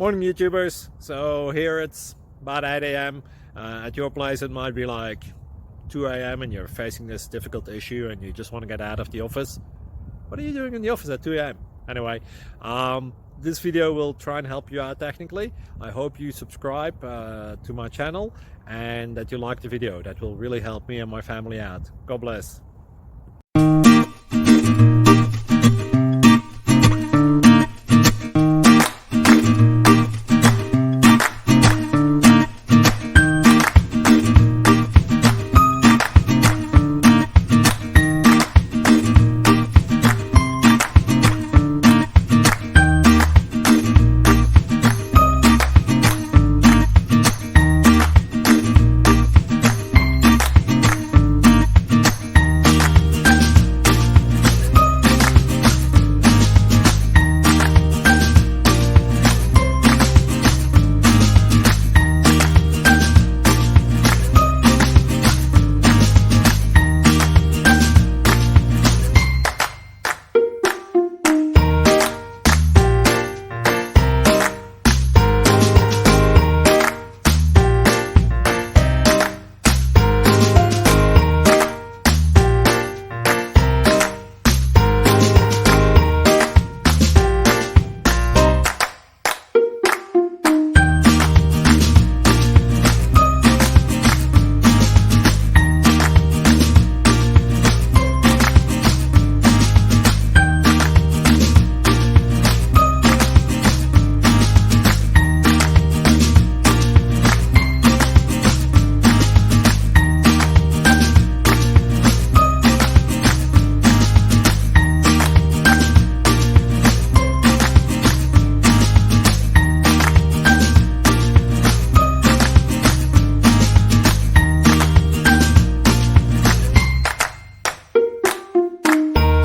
Morning YouTubers. So here it's about 8 a.m. At your place it might be like 2 a.m. and you're facing this difficult issue and you just want to get out of the office. What are you doing in the office at 2 a.m.? Anyway, this video will try and help you out technically. I hope you subscribe to my channel and that you like the video. That will really help me and my family out. God bless.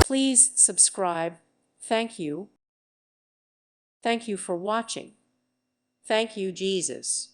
Please subscribe. Thank you. Thank you for watching. Thank you, Jesus.